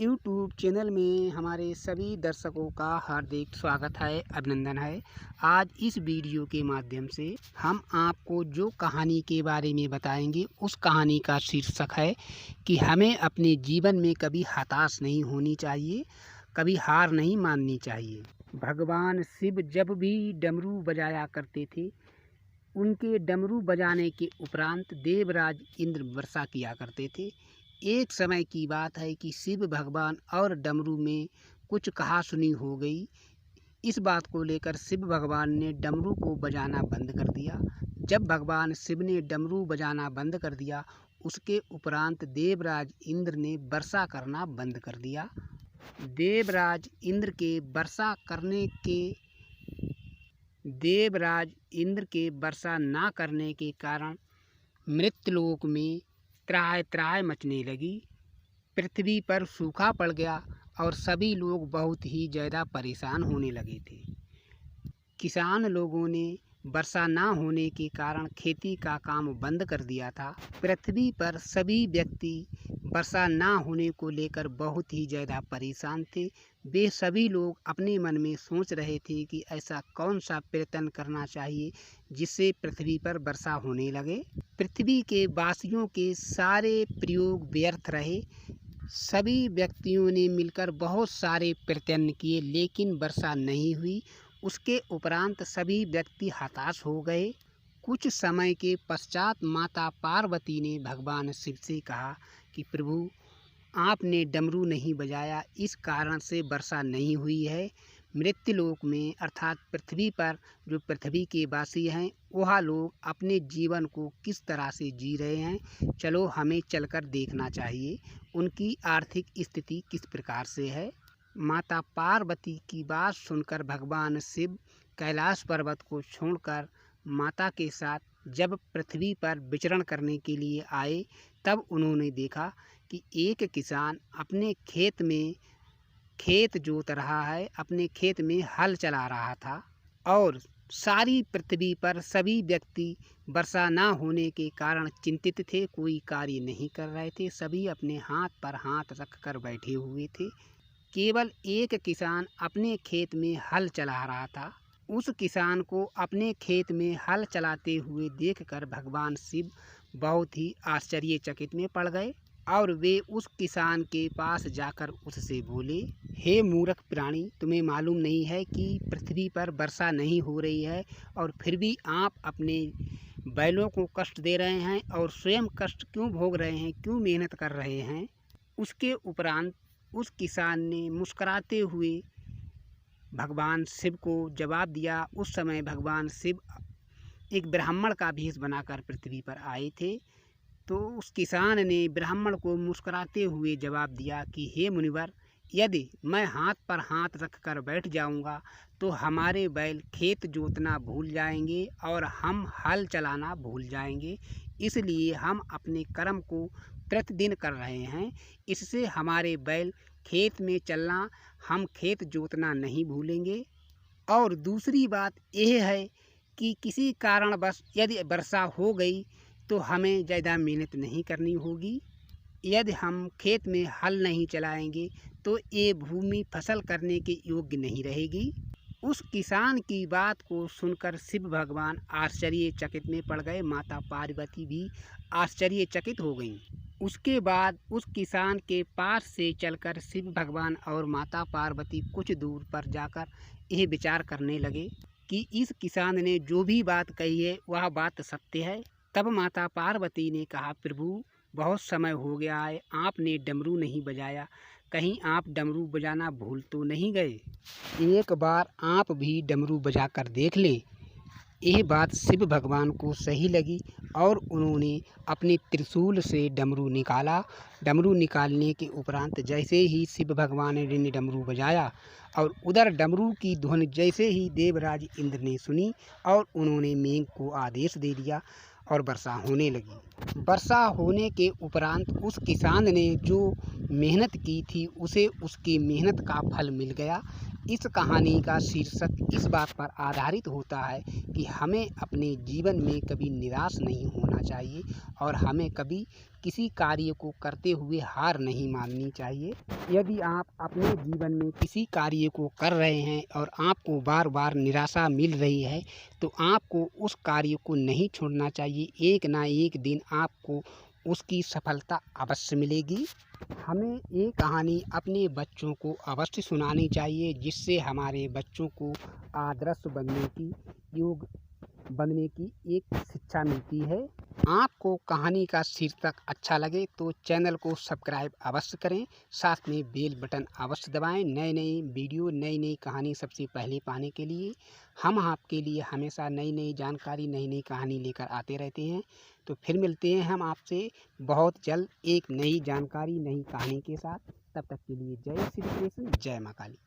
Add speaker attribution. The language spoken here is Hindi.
Speaker 1: यूट्यूब चैनल में हमारे सभी दर्शकों का हार्दिक स्वागत है, अभिनंदन है। आज इस वीडियो के माध्यम से हम आपको जो कहानी के बारे में बताएंगे, उस कहानी का शीर्षक है कि हमें अपने जीवन में कभी हताश नहीं होनी चाहिए, कभी हार नहीं माननी चाहिए। भगवान शिव जब भी डमरू बजाया करते थे, उनके डमरू बजाने के उपरांत देवराज इंद्र वर्षा किया करते थे। एक समय की बात है कि शिव भगवान और डमरू में कुछ कहा-सुनी हो गई। इस बात को लेकर शिव भगवान ने डमरू को बजाना बंद कर दिया। जब भगवान शिव ने डमरू बजाना बंद कर दिया, उसके उपरांत देवराज इंद्र ने वर्षा करना बंद कर दिया। देवराज इंद्र के वर्षा ना करने के कारण मृत्यलोक में त्राहि मचने लगी। पृथ्वी पर सूखा पड़ गया और सभी लोग बहुत ही ज़्यादा परेशान होने लगे थे। किसान लोगों ने वर्षा ना होने के कारण खेती का काम बंद कर दिया था। पृथ्वी पर सभी व्यक्ति वर्षा ना होने को लेकर बहुत ही ज़्यादा परेशान थे। वे सभी लोग अपने मन में सोच रहे थे कि ऐसा कौन सा प्रयत्न करना चाहिए जिससे पृथ्वी पर वर्षा होने लगे। पृथ्वी के वासियों के सारे प्रयोग व्यर्थ रहे। सभी व्यक्तियों ने मिलकर बहुत सारे प्रयत्न किए, लेकिन वर्षा नहीं हुई। उसके उपरांत सभी व्यक्ति हताश हो गए। कुछ समय के पश्चात माता पार्वती ने भगवान शिव से कहा कि प्रभु, आपने डमरू नहीं बजाया, इस कारण से वर्षा नहीं हुई है। मृत्युलोक में अर्थात पृथ्वी पर जो पृथ्वी के वासी हैं, वह लोग अपने जीवन को किस तरह से जी रहे हैं, चलो हमें चलकर देखना चाहिए उनकी आर्थिक स्थिति किस प्रकार से है। माता पार्वती की बात सुनकर भगवान शिव कैलाश पर्वत को छोड़कर माता के साथ जब पृथ्वी पर विचरण करने के लिए आए, तब उन्होंने देखा कि एक किसान अपने खेत जोत रहा है, अपने खेत में हल चला रहा था और सारी पृथ्वी पर सभी व्यक्ति वर्षा ना होने के कारण चिंतित थे, कोई कार्य नहीं कर रहे थे, सभी अपने हाथ पर हाथ रखकर बैठे हुए थे। केवल एक किसान अपने खेत में हल चला रहा था। उस किसान को अपने खेत में हल चलाते हुए देखकर भगवान शिव बहुत ही आश्चर्यचकित में पड़ गए और वे उस किसान के पास जाकर उससे बोले, हे मूर्ख प्राणी, तुम्हें मालूम नहीं है कि पृथ्वी पर वर्षा नहीं हो रही है और फिर भी आप अपने बैलों को कष्ट दे रहे हैं और स्वयं कष्ट क्यों भोग रहे हैं, क्यों मेहनत कर रहे हैं। उसके उपरांत उस किसान ने मुस्कुराते हुए भगवान शिव को जवाब दिया। उस समय भगवान शिव एक ब्राह्मण का भेष बनाकर पृथ्वी पर आए थे। तो उस किसान ने ब्राह्मण को मुस्कुराते हुए जवाब दिया कि हे मुनिवर, यदि मैं हाथ पर हाथ रखकर बैठ जाऊंगा तो हमारे बैल खेत जोतना भूल जाएंगे और हम हल चलाना भूल जाएंगे। इसलिए हम अपने कर्म को प्रतिदिन कर रहे हैं, इससे हमारे बैल खेत में चलना, हम खेत जोतना नहीं भूलेंगे। और दूसरी बात यह है कि किसी कारणवश यदि वर्षा हो गई तो हमें ज़्यादा मेहनत नहीं करनी होगी। यदि हम खेत में हल नहीं चलाएंगे तो ये भूमि फसल करने के योग्य नहीं रहेगी। उस किसान की बात को सुनकर शिव भगवान आश्चर्यचकित में पड़ गए। माता पार्वती भी आश्चर्यचकित हो गईं। उसके बाद उस किसान के पास से चलकर शिव भगवान और माता पार्वती कुछ दूर पर जाकर यह विचार करने लगे कि इस किसान ने जो भी बात कही है वह बात सत्य है। तब माता पार्वती ने कहा, प्रभु, बहुत समय हो गया है, आपने डमरू नहीं बजाया, कहीं आप डमरू बजाना भूल तो नहीं गए? एक बार आप भी डमरू बजा कर देख लें। यह बात शिव भगवान को सही लगी और उन्होंने अपने त्रिशूल से डमरू निकाला। डमरू निकालने के उपरांत जैसे ही शिव भगवान ने डमरू बजाया और उधर डमरू की ध्वनि जैसे ही देवराज इंद्र ने सुनी और उन्होंने मेघ को आदेश दे दिया और वर्षा होने लगी। वर्षा होने के उपरांत उस किसान ने जो मेहनत की थी उसे उसकी मेहनत का फल मिल गया। इस कहानी का शीर्षक इस बात पर आधारित होता है कि हमें अपने जीवन में कभी निराश नहीं होना चाहिए और हमें कभी किसी कार्य को करते हुए हार नहीं माननी चाहिए। यदि आप अपने जीवन में किसी कार्य को कर रहे हैं और आपको बार बार निराशा मिल रही है तो आपको उस कार्य को नहीं छोड़ना चाहिए। एक ना एक दिन आपको उसकी सफलता अवश्य मिलेगी। हमें ये कहानी अपने बच्चों को अवश्य सुनानी चाहिए जिससे हमारे बच्चों को आदर्श बनने की एक शिक्षा मिलती है। आपको कहानी का शीर्षक अच्छा लगे तो चैनल को सब्सक्राइब अवश्य करें, साथ में बेल बटन अवश्य दबाएं। नए नए वीडियो, नई नई कहानी सबसे पहले पाने के लिए हम आपके लिए हमेशा नई नई जानकारी, नई नई कहानी लेकर आते रहते हैं। तो फिर मिलते हैं हम आपसे बहुत जल्द एक नई जानकारी, नई कहानी के साथ। तब तक के लिए जय श्री कृष्ण, जय माँ काली।